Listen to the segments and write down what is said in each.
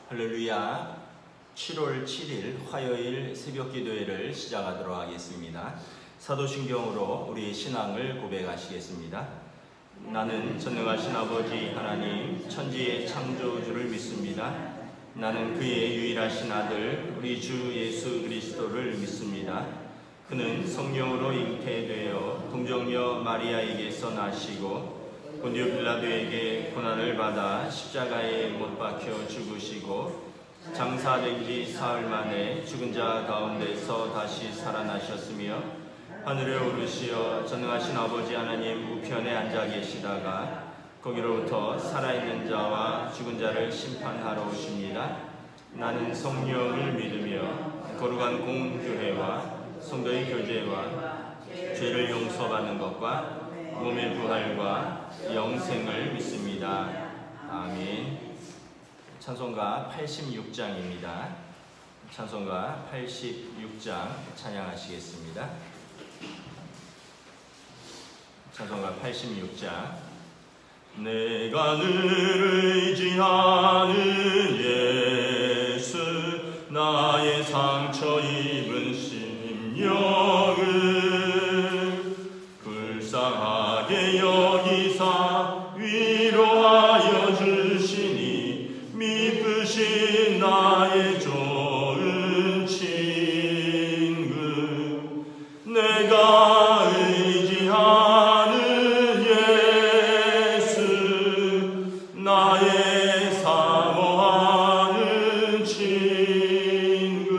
할렐루야. 7월 7일 화요일 새벽 기도회를 시작하도록 하겠습니다. 사도신경으로 우리의 신앙을 고백하시겠습니다. 나는 전능하신 아버지 하나님 천지의 창조주를 믿습니다. 나는 그의 유일하신 아들 우리 주 예수 그리스도를 믿습니다. 그는 성령으로 잉태되어 동정녀 마리아에게서 나시고 본디오 빌라도에게 고난을 받아 십자가에 못 박혀 죽으시고 장사된 지 사흘 만에 죽은 자 가운데서 다시 살아나셨으며 하늘에 오르시어 전능하신 아버지 하나님 우편에 앉아 계시다가 거기로부터 살아있는 자와 죽은 자를 심판하러 오십니다. 나는 성령을 믿으며 거룩한 공교회와 성도의 교제와 죄를 용서받는 것과 몸의 부활과 영생을 믿습니다. 아멘. 찬송가 86장입니다. 찬송가 86장 찬양하시겠습니다. 찬송가 86장. 내가 늘 의지하는 예수 나의 상처 입은 심령을 불쌍하게 여기사 위로하여 주시니 미쁘신 나의 좋은 친구 내가 의지하는 예수 나의 사모하는 친구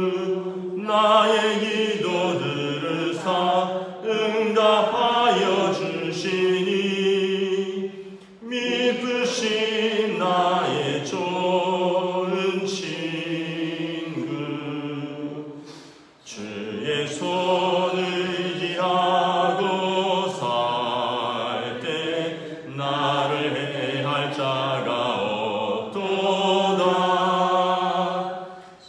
나의 기도 들으사 응답하여 주시니 미쁘신 나의 좋은 친구 주의 손을 의지하고 살 때 나를 해할 자가 없도다.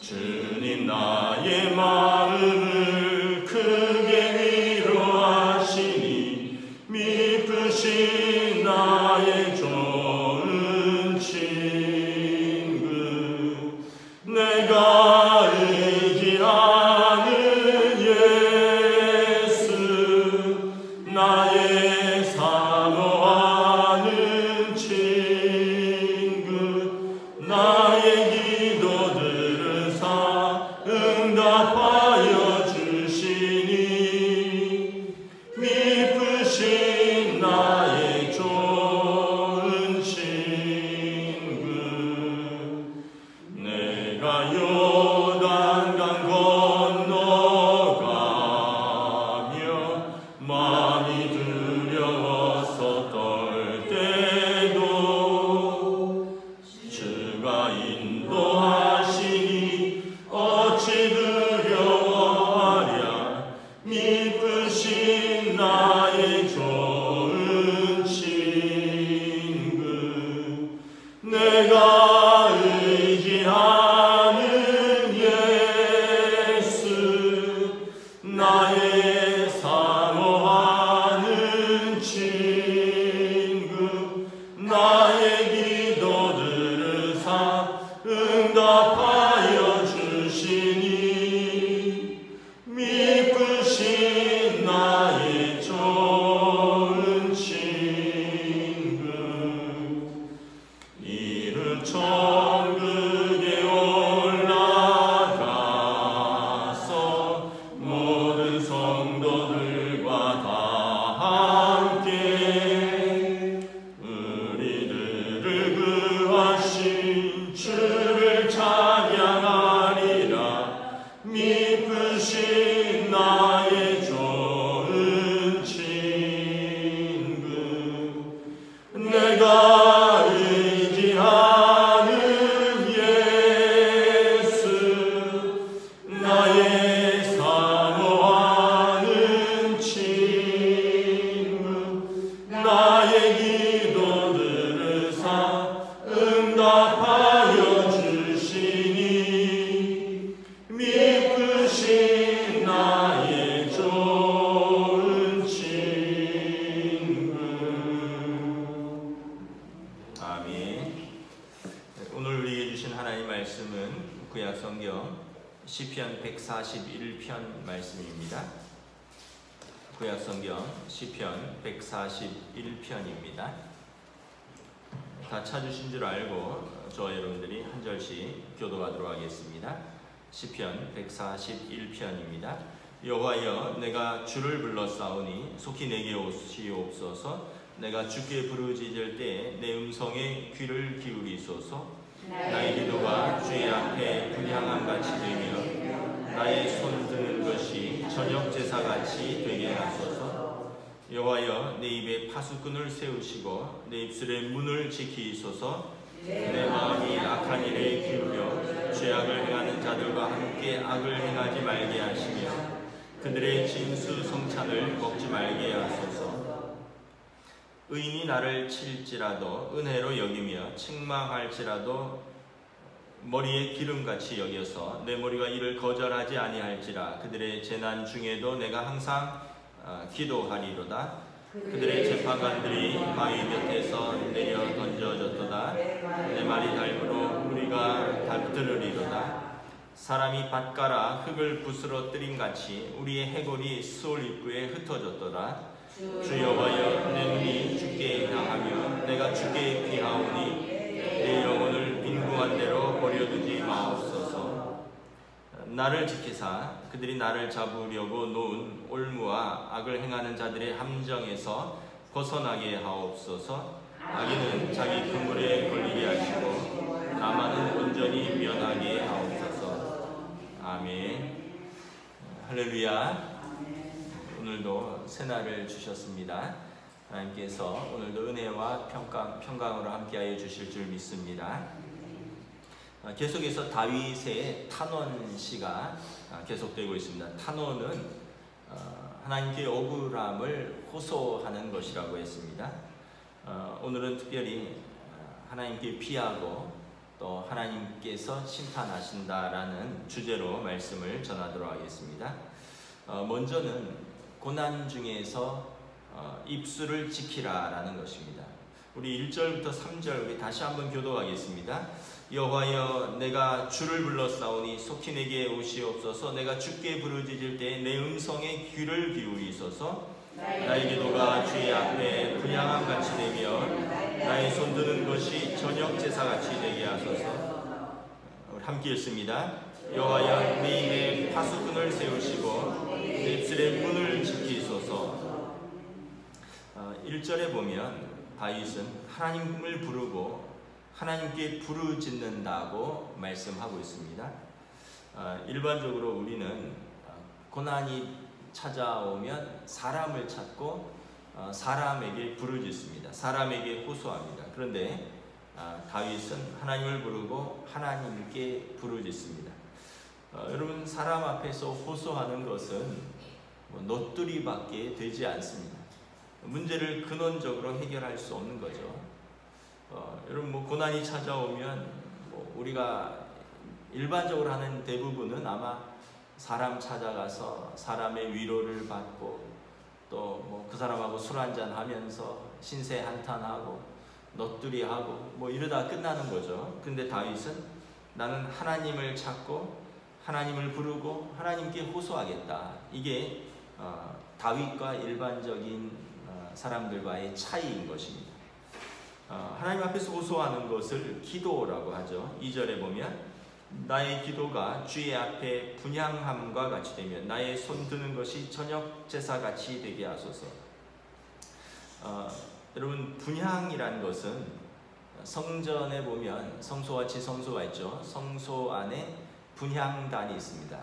주님 나의 마음을 크게 위로하시니 미쁘신 나의 좋은 친구 내가 의지하는 예수 나의 사모하는 친구 나의 기도 들으사 응답하여 주시니 미쁘신 나의 좋은 친구 내가 요단강 건너가며 마음이 두려워서 떨 때도 주가 인도하시니 어찌 두려워하랴 미쁘신 나의 좋은 친구 내가 의지하는 예수 나의 사모하는 친구 나의 기도 들으사 응답하여 주시니 미쁘신 나의 좋은 친구 이르 천국에 올라가서 모든 성도들과 다 함께 우리들을 구하신 주를 하나님 말씀은 구약 성경 시편 141편 말씀입니다. 구약 성경 시편 141편입니다. 다 찾으신 줄 알고 저와 여러분들이 한 절씩 교도하도록 하겠습니다. 시편 141편입니다. 여호와여, 내가 주를 불렀사오니 속히 내게 오시옵소서. 내가 주께 부르짖을 때 내 음성에 귀를 기울이소서. 나의 기도가 주의 앞에 분향함같이 되며 나의 손 드는 것이 저녁 제사같이 되게 하소서. 여호와여, 내 입에 파수꾼을 세우시고 내 입술의 문을 지키소서. 내 마음이 악한 일에 기울여 죄악을 행하는 자들과 함께 악을 행하지 말게 하시며 그들의 진수 성찬을 먹지 말게 하소서. 의인이 나를 칠지라도 은혜로 여기며 책망할지라도 머리에 기름같이 여겨서 내 머리가 이를 거절하지 아니할지라. 그들의 재난 중에도 내가 항상 기도하리로다. 그들의 재판관들이 바위 곁에서 내려 던져졌도다. 내 말이 닮으로 우리가 들으리로다. 사람이 밭가라 흙을 부스러뜨린 같이 우리의 해골이 수올 입구에 흩어졌도다. 주 여호와여, 내 눈이 주께 향하며 내가 주께 피하오니 내 영혼을 빈궁한 대로 버려두지 마옵소서. 나를 지키사 그들이 나를 잡으려고 놓은 올무와 악을 행하는 자들의 함정에서 벗어나게 하옵소서. 악인은 자기 그물에 걸리게 하시고 나만은 온전히 면하게 하옵소서. 아멘. 할렐루야. 오늘도 새날을 주셨습니다. 하나님께서 오늘도 은혜와 평강으로 함께하여 주실 줄 믿습니다. 계속해서 다윗의 탄원시가 계속되고 있습니다. 탄원은 하나님께 억울함을 호소하는 것이라고 했습니다. 오늘은 특별히 하나님께 피하고 또 하나님께서 심판하신다라는 주제로 말씀을 전하도록 하겠습니다. 먼저는 고난 중에서 입술을 지키라 라는 것입니다. 우리 1절부터 3절 우리 다시 한번 교도하겠습니다. 여호와여, 내가 주를 불렀사오니 속히 내게 오시옵소서. 내가 주께 부르짖을 때 내 음성에 귀를 기울이소서. 나의 기도가 주의 앞에 분향함같이 되며 나의 손 드는 것이 저녁 제사같이 되게 하소서. 우리 함께 읽습니다. 여호와여, 내 입에 파수꾼을 세우시고 내 입술의 문을 지키소서. 1절에 보면 다윗은 하나님을 부르고 하나님께 부르짖는다고 말씀하고 있습니다. 일반적으로 우리는 고난이 찾아오면 사람을 찾고 사람에게 부르짖습니다. 사람에게 호소합니다. 그런데 다윗은 하나님을 부르고 하나님께 부르짖습니다. 여러분, 사람 앞에서 호소하는 것은 돛두리밖에 되지 않습니다. 문제를 근원적으로 해결할 수 없는 거죠. 여러분, 고난이 찾아오면 우리가 일반적으로 하는 대부분은 아마 사람 찾아가서 사람의 위로를 받고 또 그 사람하고 술 한잔 하면서 신세 한탄하고 돛두리하고 이러다 끝나는 거죠. 근데 다윗은 나는 하나님을 찾고 하나님을 부르고 하나님께 호소하겠다. 이게 다윗과 일반적인 사람들과의 차이인 것입니다. 하나님 앞에서 호소하는 것을 기도라고 하죠. 2절에 보면 나의 기도가 주의 앞에 분향함과 같이 되면 나의 손 드는 것이 저녁 제사같이 되게 하소서. 여러분, 분향이라는 것은 성전에 보면 성소와 지성소가 있죠. 성소 안에 분향단이 있습니다.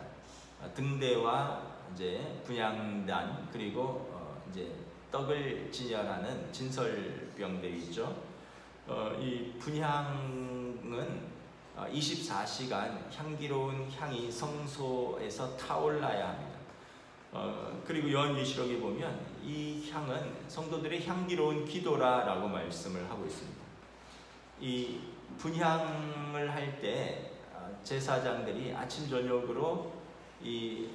등대와 이제 분향단, 그리고 이제 떡을 진열하는 진설병들이 있죠. 이 분향은 24시간 향기로운 향이 성소에서 타올라야 합니다. 그리고 요한계시록에 보면 이 향은 성도들의 향기로운 기도라라고 말씀을 하고 있습니다. 이 분향을 할 때 제사장들이 아침 저녁으로 이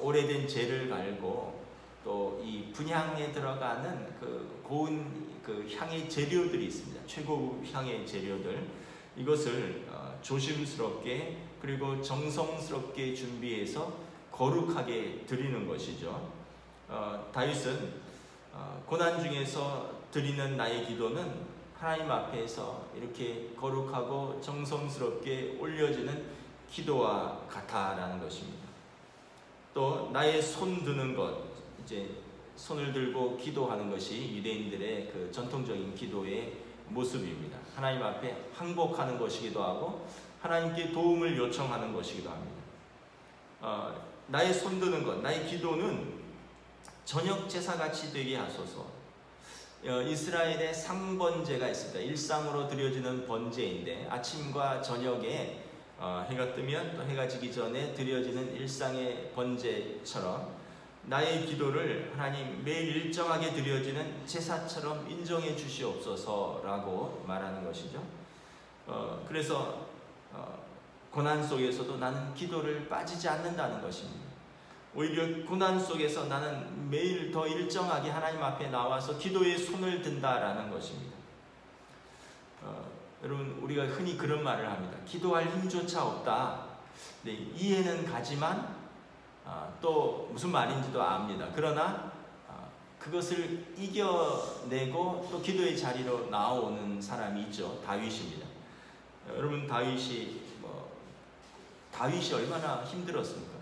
오래된 재를 갈고 또 이 분향에 들어가는 그 고운 그 향의 재료들이 있습니다. 최고급 향의 재료들, 이것을 조심스럽게 그리고 정성스럽게 준비해서 거룩하게 드리는 것이죠. 다윗은 고난 중에서 드리는 나의 기도는 하나님 앞에서 이렇게 거룩하고 정성스럽게 올려지는 기도와 같다라는 것입니다. 또 나의 손 드는 것, 이제 손을 들고 기도하는 것이 유대인들의 그 전통적인 기도의 모습입니다. 하나님 앞에 항복하는 것이기도 하고 하나님께 도움을 요청하는 것이기도 합니다. 나의 손 드는 것, 나의 기도는 저녁 제사같이 되게 하소서. 이스라엘의 상번제가 있습니다. 일상으로 드려지는 번제인데 아침과 저녁에 해가 뜨면 또 해가 지기 전에 드려지는 일상의 번제처럼 나의 기도를 하나님 매일 일정하게 드려지는 제사처럼 인정해 주시옵소서라고 말하는 것이죠. 그래서 고난 속에서도 나는 기도를 빠지지 않는다는 것입니다. 오히려 고난 속에서 나는 매일 더 일정하게 하나님 앞에 나와서 기도에 손을 든다라는 것입니다. 여러분, 우리가 흔히 그런 말을 합니다. 기도할 힘조차 없다. 네, 이해는 가지만 또 무슨 말인지도 압니다. 그러나 그것을 이겨내고 또 기도의 자리로 나오는 사람이 있죠. 다윗입니다. 여러분, 다윗이 얼마나 힘들었습니까?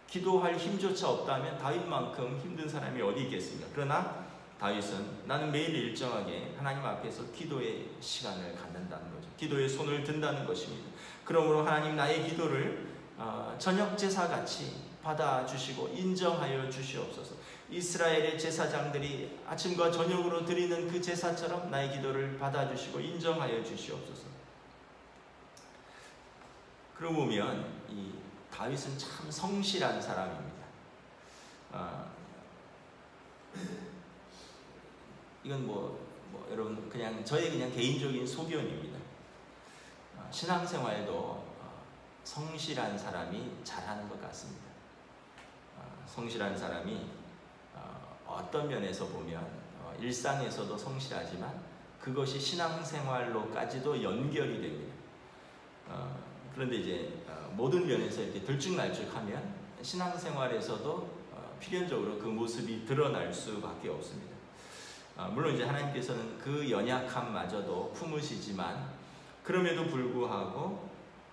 기도할 힘조차 없다면 다윗만큼 힘든 사람이 어디 있겠습니까? 그러나 다윗은 나는 매일 일정하게 하나님 앞에서 기도의 시간을 갖는다는 거죠. 기도에 손을 든다는 것입니다. 그러므로 하나님 나의 기도를 저녁 제사같이 받아주시고 인정하여 주시옵소서. 이스라엘의 제사장들이 아침과 저녁으로 드리는 그 제사처럼 나의 기도를 받아주시고 인정하여 주시옵소서. 그러고 보면 이 다윗은 참 성실한 사람입니다. 이건 여러분 그냥 저의 그냥 개인적인 소견입니다. 신앙생활도 성실한 사람이 잘하는 것 같습니다. 성실한 사람이 어떤 면에서 보면 일상에서도 성실하지만 그것이 신앙생활로까지도 연결이 됩니다. 그런데 이제 모든 면에서 이렇게 들쭉날쭉하면 신앙생활에서도 필연적으로 그 모습이 드러날 수밖에 없습니다. 물론 이제 하나님께서는 그 연약함마저도 품으시지만 그럼에도 불구하고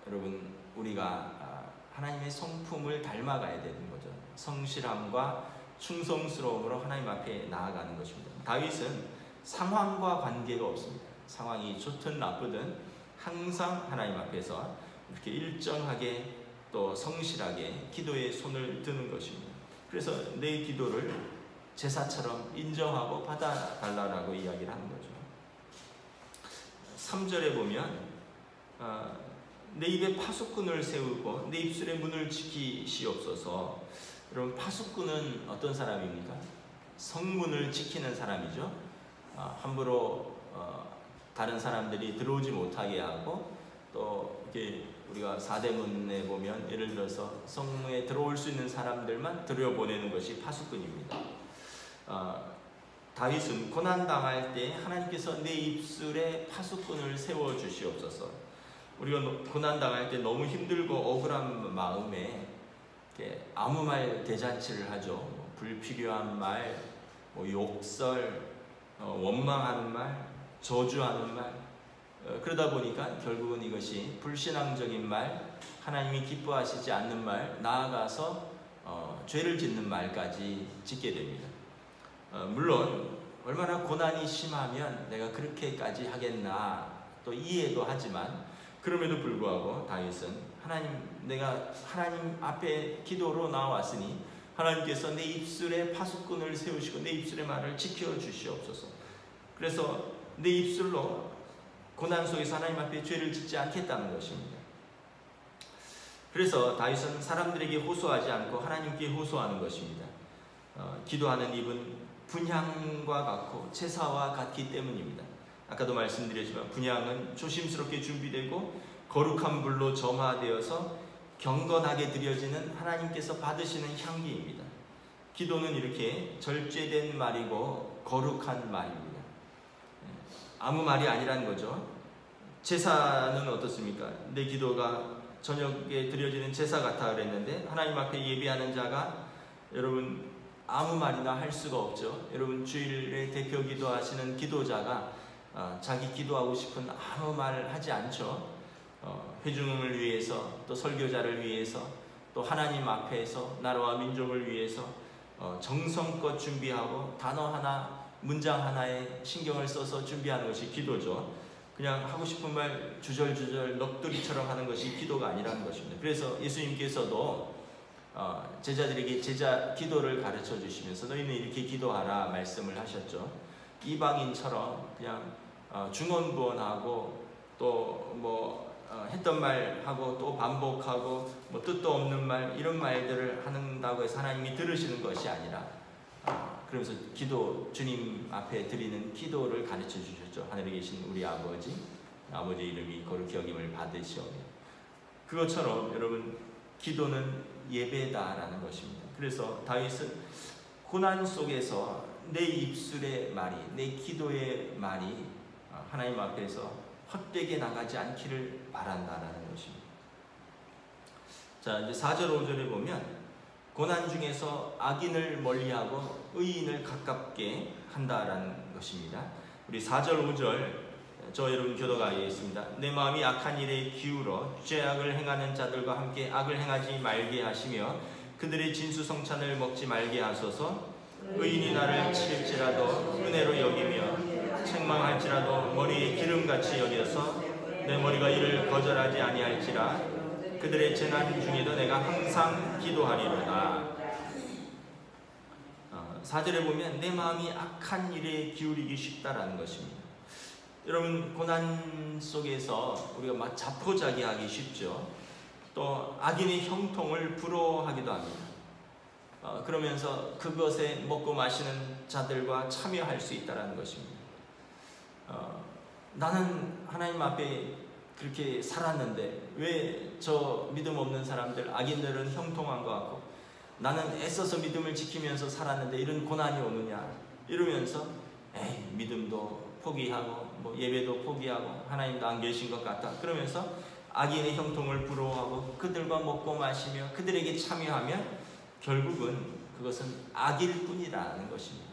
여러분 우리가 하나님의 성품을 닮아가야 되는 거죠. 성실함과 충성스러움으로 하나님 앞에 나아가는 것입니다. 다윗은 상황과 관계가 없습니다. 상황이 좋든 나쁘든 항상 하나님 앞에서 이렇게 일정하게 또 성실하게 기도에 손을 드는 것입니다. 그래서 내 기도를 제사처럼 인정하고 받아달라고 이야기를 하는 거죠. 3절에 보면 내 입에 파수꾼을 세우고 내 입술의 문을 지키시옵소서. 여러분, 파수꾼은 어떤 사람입니까? 성문을 지키는 사람이죠. 함부로 다른 사람들이 들어오지 못하게 하고 또 이렇게 우리가 사대문에 보면 예를 들어서 성문에 들어올 수 있는 사람들만 들여보내는 것이 파수꾼입니다. 다윗은 고난당할 때 하나님께서 내 입술에 파수꾼을 세워주시옵소서. 우리가 고난당할 때 너무 힘들고 억울한 마음에 아무 말 대잔치를 하죠. 불필요한 말, 욕설, 원망하는 말, 저주하는 말. 그러다 보니까 결국은 이것이 불신앙적인 말, 하나님이 기뻐하시지 않는 말, 나아가서 죄를 짓는 말까지 짓게 됩니다. 물론 얼마나 고난이 심하면 내가 그렇게까지 하겠나 또 이해도 하지만 그럼에도 불구하고 다윗은 내가 하나님 앞에 기도로 나왔으니 하나님께서 내 입술에 파수꾼을 세우시고 내 입술의 말을 지켜주시옵소서. 그래서 내 입술로 고난 속에서 하나님 앞에 죄를 짓지 않겠다는 것입니다. 그래서 다윗은 사람들에게 호소하지 않고 하나님께 호소하는 것입니다. 기도하는 입은 분향과 같고 제사와 같기 때문입니다. 아까도 말씀드렸지만 분향은 조심스럽게 준비되고 거룩한 불로 점화되어서 경건하게 드려지는 하나님께서 받으시는 향기입니다. 기도는 이렇게 절제된 말이고 거룩한 말입니다. 아무 말이 아니라는 거죠. 제사는 어떻습니까? 내 기도가 저녁에 드려지는 제사 같아 그랬는데 하나님 앞에 예배하는 자가 여러분 아무 말이나 할 수가 없죠. 여러분 주일에 대표 기도하시는 기도자가 자기 기도하고 싶은 아무 말 하지 않죠. 회중을 위해서 또 설교자를 위해서 또 하나님 앞에서 나라와 민족을 위해서 정성껏 준비하고 단어 하나 문장 하나에 신경을 써서 준비하는 것이 기도죠. 그냥 하고 싶은 말 주절주절 넋두리처럼 하는 것이 기도가 아니라는 것입니다. 그래서 예수님께서도 제자들에게 제자 기도를 가르쳐 주시면서 너희는 이렇게 기도하라 말씀을 하셨죠. 이방인처럼 그냥 중언부언하고 또 뭐 했던 말 하고 또 반복하고 뭐 뜻도 없는 말 이런 말들을 한다고 해서 하나님이 들으시는 것이 아니라 그러면서 기도 주님 앞에 드리는 기도를 가르쳐 주셨죠. 하늘에 계신 우리 아버지 이름이 거룩히 여김을 받으시오며. 그것처럼 여러분 기도는 예배다라는 것입니다. 그래서 다윗은 고난 속에서 내 입술의 말이 내 기도의 말이 하나님 앞에서 헛되게 나가지 않기를 바란다라는 것입니다. 자, 이제 4절 5절에 보면 고난 중에서 악인을 멀리하고 의인을 가깝게 한다라는 것입니다. 우리 4절 5절 저 여러분 교도가에 있습니다. 내 마음이 악한 일에 기울어 죄악을 행하는 자들과 함께 악을 행하지 말게 하시며 그들의 진수성찬을 먹지 말게 하소서. 의인이 나를 칠지라도 은혜로 여기며 책망할지라도 머리에 기름같이 여겨서 내 머리가 이를 거절하지 아니할지라. 그들의 재난 중에도 내가 항상 기도하리로다. 4절에 보면 내 마음이 악한 일에 기울이기 쉽다라는 것입니다. 여러분 고난 속에서 우리가 막 자포자기하기 쉽죠. 또 악인의 형통을 부러워하기도 합니다. 그러면서 그것에 먹고 마시는 자들과 참여할 수 있다는 것입니다. 나는 하나님 앞에 그렇게 살았는데 왜 저 믿음 없는 사람들, 악인들은 형통한 것 같고 나는 애써서 믿음을 지키면서 살았는데 이런 고난이 오느냐 이러면서 에이 믿음도 포기하고 뭐 예배도 포기하고 하나님도 안 계신 것 같다 그러면서 악인의 형통을 부러워하고 그들과 먹고 마시며 그들에게 참여하면 결국은 그것은 악일 뿐이라는 것입니다.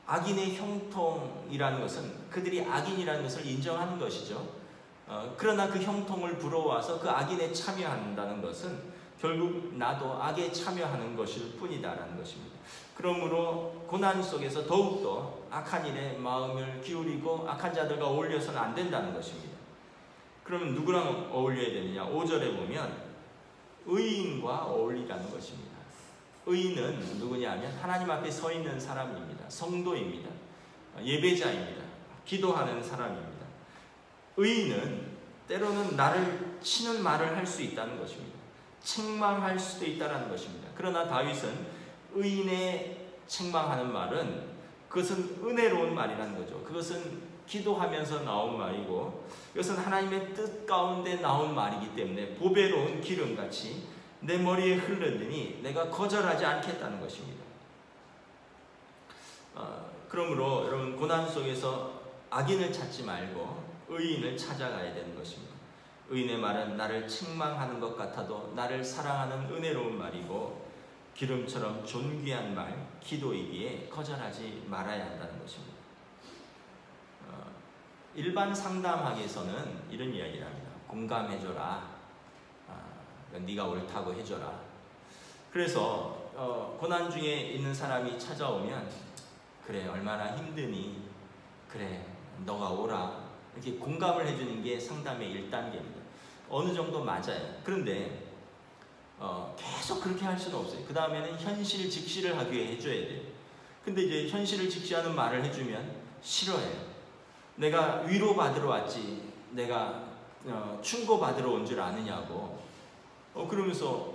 악인의 형통이라는 것은 그들이 악인이라는 것을 인정하는 것이죠. 그러나 그 형통을 부러워와서 그 악인에 참여한다는 것은 결국 나도 악에 참여하는 것일 뿐이다라는 것입니다. 그러므로 고난 속에서 더욱더 악한 일에 마음을 기울이고 악한 자들과 어울려서는 안 된다는 것입니다. 그러면 누구랑 어울려야 되느냐? 5절에 보면 의인과 어울리라는 것입니다. 의인은 누구냐 하면 하나님 앞에 서 있는 사람입니다. 성도입니다. 예배자입니다. 기도하는 사람입니다. 의인은 때로는 나를 치는 말을 할 수 있다는 것입니다. 책망할 수도 있다는 것입니다. 그러나 다윗은 의인의 책망하는 말은 그것은 은혜로운 말이라는 거죠. 그것은 기도하면서 나온 말이고 이것은 하나님의 뜻 가운데 나온 말이기 때문에 보배로운 기름같이 내 머리에 흐르더니 내가 거절하지 않겠다는 것입니다. 그러므로 여러분 고난 속에서 악인을 찾지 말고 의인을 찾아가야 되는 것입니다. 의인의 말은 나를 책망하는 것 같아도 나를 사랑하는 은혜로운 말이고 기름처럼 존귀한 말, 기도이기에 거절하지 말아야 한다는 것입니다. 일반 상담학에서는 이런 이야기를 합니다. 공감해줘라. 네가 옳다고 해줘라. 그래서 고난 중에 있는 사람이 찾아오면 그래 얼마나 힘드니 그래 너가 오라 이렇게 공감을 해주는 게 상담의 1단계입니다. 어느 정도 맞아요. 그런데 계속 그렇게 할 수는 없어요. 그 다음에는 현실 직시를 하기 위해 해줘야 돼요. 근데 이제 현실을 직시하는 말을 해주면 싫어해요. 내가 위로받으러 왔지 내가 충고받으러 온 줄 아느냐고 그러면서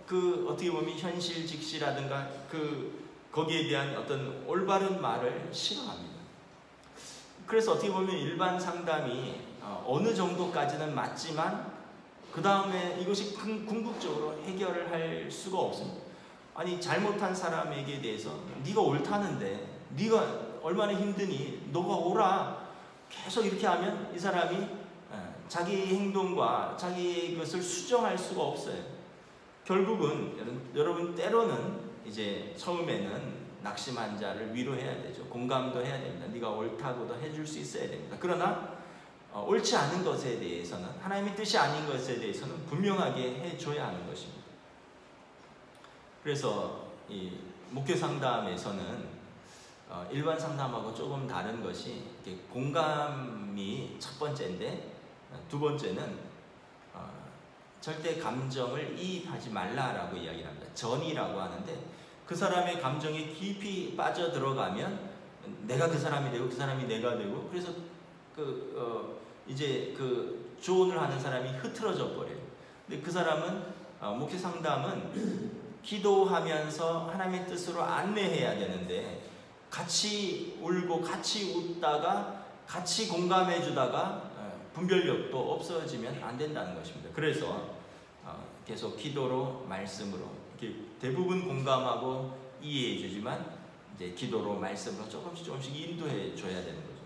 어떻게 보면 현실 직시라든가 거기에 대한 어떤 올바른 말을 싫어합니다. 그래서 어떻게 보면 일반 상담이 어느 정도까지는 맞지만 그 다음에 이것이 궁극적으로 해결을 할 수가 없습니다. 아니 잘못한 사람에게 대해서 네가 옳다는데 네가 얼마나 힘드니 너가 오라 계속 이렇게 하면 이 사람이 자기 행동과 자기 것을 수정할 수가 없어요. 결국은 여러분 때로는 이제 처음에는 낙심한 자를 위로해야 되죠. 공감도 해야 됩니다. 네가 옳다고도 해줄 수 있어야 됩니다. 그러나 옳지 않은 것에 대해서는, 하나님의 뜻이 아닌 것에 대해서는 분명하게 해줘야 하는 것입니다. 그래서 이 목회 상담에서는 일반 상담하고 조금 다른 것이 공감이 첫 번째인데, 두 번째는 절대 감정을 이입하지 말라라고 이야기를 합니다. 전이라고 하는데, 그 사람의 감정에 깊이 빠져들어가면 내가 그 사람이 되고 그 사람이 내가 되고, 그래서 이제 그 조언을 하는 사람이 흐트러져 버려요. 근데 그 사람은 목회 상담은 기도하면서 하나님의 뜻으로 안내해야 되는데, 같이 울고 같이 웃다가 같이 공감해 주다가 분별력도 없어지면 안 된다는 것입니다. 그래서 계속 기도로, 말씀으로 이렇게 대부분 공감하고 이해해 주지만 이제 기도로, 말씀으로 조금씩 인도해 줘야 되는 거죠.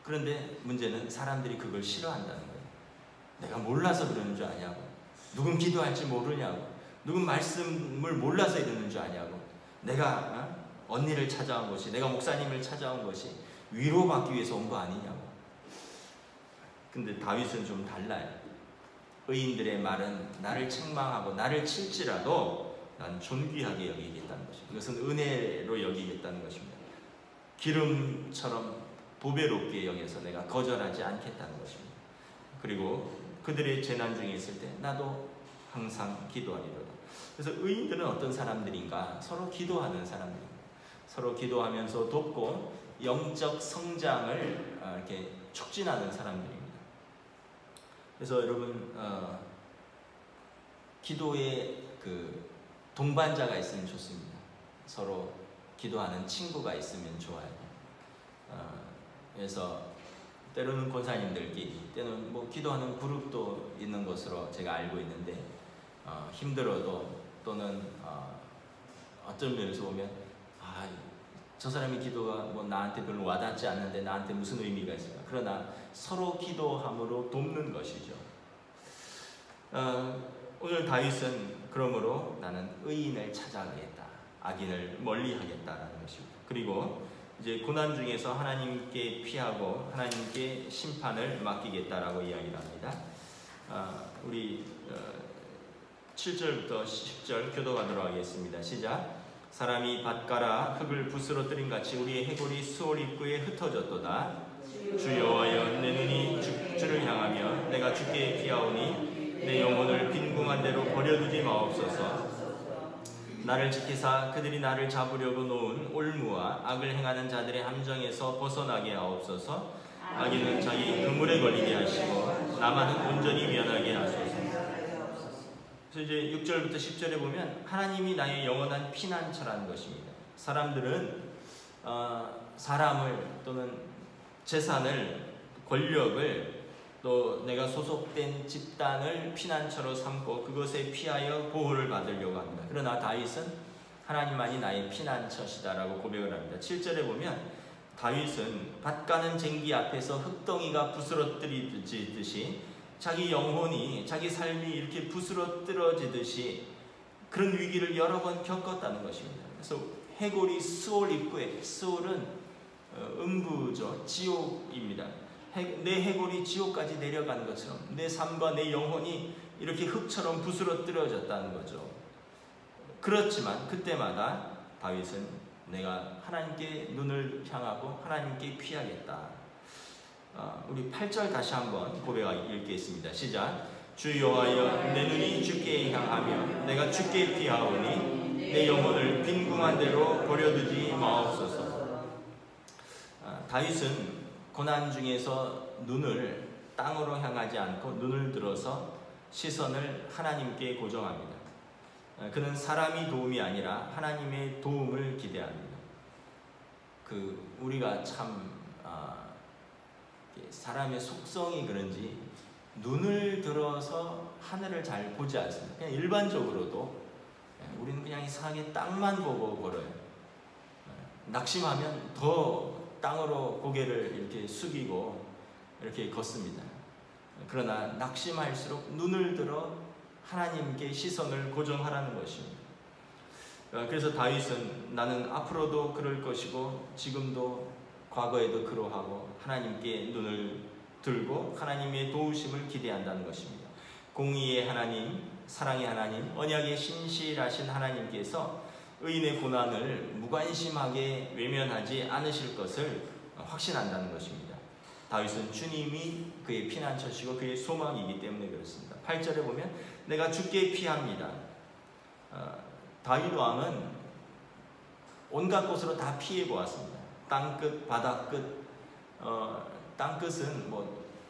그런데 문제는 사람들이 그걸 싫어한다는 거예요. 내가 몰라서 그러는 줄 아냐고, 누군 기도할지 모르냐고, 누군 말씀을 몰라서 이러는 줄 아냐고, 내가 언니를 찾아온 것이, 내가 목사님을 찾아온 것이 위로받기 위해서 온 거 아니냐고. 근데 다윗은 좀 달라요. 의인들의 말은 나를 책망하고 나를 칠지라도 난 존귀하게 여기겠다는 것입니다. 이것은 은혜로 여기겠다는 것입니다. 기름처럼 보배롭게 여겨서 내가 거절하지 않겠다는 것입니다. 그리고 그들의 재난 중에 있을 때 나도 항상 기도하리로다. 그래서 의인들은 어떤 사람들인가? 서로 기도하는 사람들입니다. 서로 기도하면서 돕고 영적 성장을 이렇게 촉진하는 사람들입니다. 그래서 여러분 기도에 그 동반자가 있으면 좋습니다. 서로 기도하는 친구가 있으면 좋아요. 그래서 때로는 권사님들끼리, 때로는 뭐 기도하는 그룹도 있는 것으로 제가 알고 있는데, 힘들어도 또는 어떤 면에서 보면 저 사람의 기도가 뭐 나한테 별로 와닿지 않는데 나한테 무슨 의미가 있을까? 그러나 서로 기도함으로 돕는 것이죠. 오늘 다윗은 그러므로 나는 의인을 찾아가겠다, 악인을 멀리하겠다라는 것입니다. 그리고 이제 고난 중에서 하나님께 피하고 하나님께 심판을 맡기겠다라고 이야기를 합니다. 우리 7절부터 10절 교도하도록 하겠습니다. 시작. 사람이 밭가라 흙을 붓으로 뜨린 같이 우리의 해골이 수월 입구에 흩어졌도다. 주 여호와여, 내 눈이 주를 향하며 내가 주께 피하오니 내 영혼을 빈궁한 대로 버려두지 마옵소서. 나를 지키사 그들이 나를 잡으려고 놓은 올무와 악을 행하는 자들의 함정에서 벗어나게 하옵소서. 악인은 자기 그물에 걸리게 하시고 나만은 온전히 면하게 하소서. 그래서 이제 6절부터 10절에 보면 하나님이 나의 영원한 피난처라는 것입니다. 사람들은 사람을 또는 재산을, 권력을, 또 내가 소속된 집단을 피난처로 삼고 그것에 피하여 보호를 받으려고 합니다. 그러나 다윗은 하나님만이 나의 피난처시다라고 고백을 합니다. 7절에 보면 다윗은 밭 가는 쟁기 앞에서 흙덩이가 부스러뜨리듯이 자기 영혼이, 자기 삶이 이렇게 부스러뜨려지듯이 그런 위기를 여러 번 겪었다는 것입니다. 그래서 해골이 수월 입구에, 수월은 음부죠, 지옥입니다. 내 해골이 지옥까지 내려간 것처럼 내 삶과 내 영혼이 이렇게 흙처럼 부스러뜨려졌다는 거죠. 그렇지만 그때마다 다윗은 내가 하나님께 눈을 향하고 하나님께 피하겠다. 우리 8절 다시 한번 고백 읽겠습니다. 시작. 주 여호와여, 내 눈이 주께 향하며 내가 주께 피하오니 내 영혼을 빈궁한 대로 버려두지 마옵소서. 다윗은 고난 중에서 눈을 땅으로 향하지 않고 눈을 들어서 시선을 하나님께 고정합니다. 그는 사람이 도움이 아니라 하나님의 도움을 기대합니다. 우리가 참 사람의 속성이 그런지 눈을 들어서 하늘을 잘 보지 않습니다. 그냥 일반적으로도 우리는 그냥 이상하게 땅만 보고 걸어요. 낙심하면 더 땅으로 고개를 이렇게 숙이고 이렇게 걷습니다. 그러나 낙심할수록 눈을 들어 하나님께 시선을 고정하라는 것입니다. 그래서 다윗은 나는 앞으로도 그럴 것이고 지금도 과거에도 그러하고 하나님께 눈을 들고 하나님의 도우심을 기대한다는 것입니다. 공의의 하나님, 사랑의 하나님, 언약의 신실하신 하나님께서 의인의 고난을 무관심하게 외면하지 않으실 것을 확신한다는 것입니다. 다윗은 주님이 그의 피난처시고 그의 소망이기 때문에 그렇습니다. 8절에 보면 내가 주께 피합니다. 다윗 왕은 온갖 곳으로 다 피해 보았습니다. 땅끝, 바다끝, 땅끝은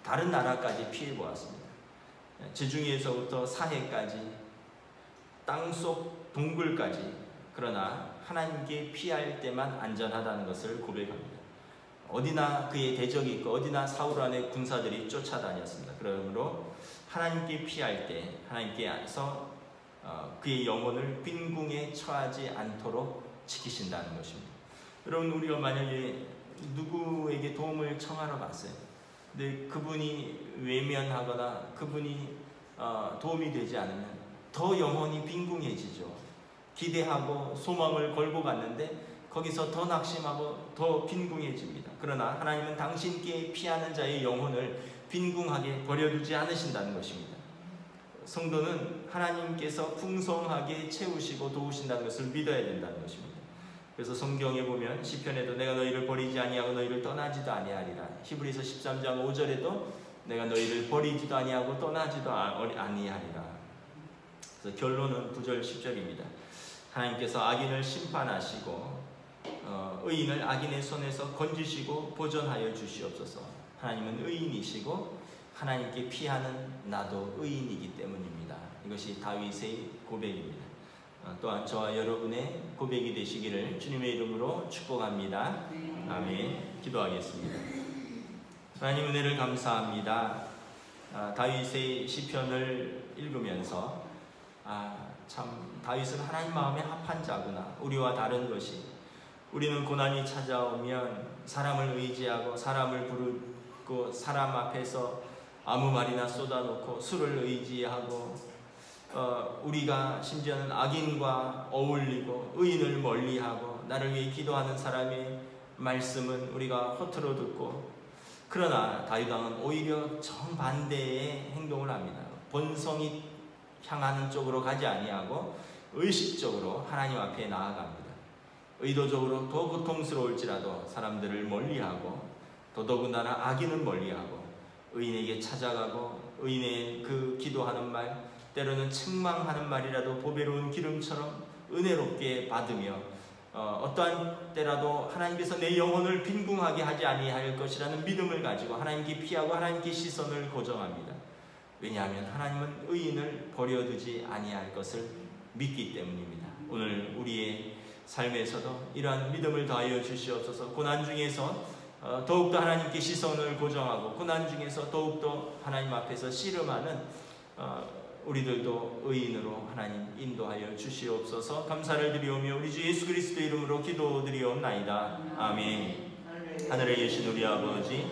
다른 나라까지 피해 보았습니다. 지중해에서부터 사해까지, 땅속 동굴까지. 그러나 하나님께 피할 때만 안전하다는 것을 고백합니다. 어디나 그의 대적이 있고 어디나 사울 안의 군사들이 쫓아다녔습니다. 그러므로 하나님께 피할 때 하나님께서 그의 영혼을 빈궁에 처하지 않도록 지키신다는 것입니다. 여러분, 우리가 만약에 누구에게 도움을 청하러 갔어요. 근데 그분이 외면하거나 그분이 도움이 되지 않으면 더 영혼이 빈궁해지죠. 기대하고 소망을 걸고 갔는데 거기서 더 낙심하고 더 빈궁해집니다. 그러나 하나님은 당신께 피하는 자의 영혼을 빈궁하게 버려두지 않으신다는 것입니다. 성도는 하나님께서 풍성하게 채우시고 도우신다는 것을 믿어야 된다는 것입니다. 그래서 성경에 보면 시편에도 내가 너희를 버리지 아니하고 너희를 떠나지도 아니하리라. 히브리서 13장 5절에도 내가 너희를 버리지도 아니하고 떠나지도 아니하리라. 그래서 결론은 9절 10절입니다. 하나님께서 악인을 심판하시고 의인을 악인의 손에서 건지시고 보존하여 주시옵소서. 하나님은 의인이시고 하나님께 피하는 나도 의인이기 때문입니다. 이것이 다윗의 고백입니다. 또한 저와 여러분의 고백이 되시기를 주님의 이름으로 축복합니다. 아멘. 기도하겠습니다. 하나님 은혜를 감사합니다. 다윗의 시편을 읽으면서 참 다윗은 하나님 마음에 합한 자구나. 우리와 다른 것이, 우리는 고난이 찾아오면 사람을 의지하고 사람을 부르고 사람 앞에서 아무 말이나 쏟아놓고 술을 의지하고 우리가 심지어는 악인과 어울리고 의인을 멀리하고 나를 위해 기도하는 사람의 말씀은 우리가 허투루 듣고, 그러나 다윗 왕은 오히려 정반대의 행동을 합니다. 본성이 향하는 쪽으로 가지 아니하고 의식적으로 하나님 앞에 나아갑니다. 의도적으로 더 고통스러울지라도 사람들을 멀리하고 더더군다나 악인은 멀리하고 의인에게 찾아가고 의인의 그 기도하는 말, 때로는 책망하는 말이라도 보배로운 기름처럼 은혜롭게 받으며 어떠한 때라도 하나님께서 내 영혼을 빈궁하게 하지 아니할 것이라는 믿음을 가지고 하나님께 피하고 하나님께 시선을 고정합니다. 왜냐하면 하나님은 의인을 버려두지 아니할 것을 믿기 때문입니다. 오늘 우리의 삶에서도 이러한 믿음을 더하여 주시옵소서. 고난 중에서 더욱더 하나님께 시선을 고정하고 고난 중에서 더욱더 하나님 앞에서 씨름하는 우리들도 의인으로 하나님 인도하여 주시옵소서. 감사를 드리오며 우리 주 예수 그리스도 이름으로 기도드리옵나이다. 아멘. 하늘에 계신 우리 아버지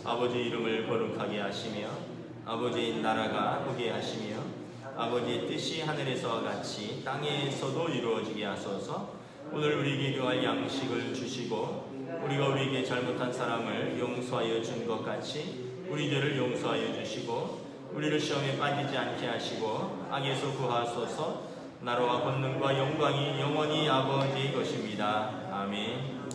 이름을 거룩하게 하시며 아버지의 나라가 오게 하시며 아버지의 뜻이 하늘에서와 같이 땅에서도 이루어지게 하소서. 오늘 우리에게 필요할 양식을 주시고 우리가 우리에게 잘못한 사람을 용서하여 준 것 같이 우리 죄를 용서하여 주시고 우리를 시험에 빠지지 않게 하시고 악에서 구하소서. 나라와 권능과 영광이 영원히 아버지의 것입니다. 아멘.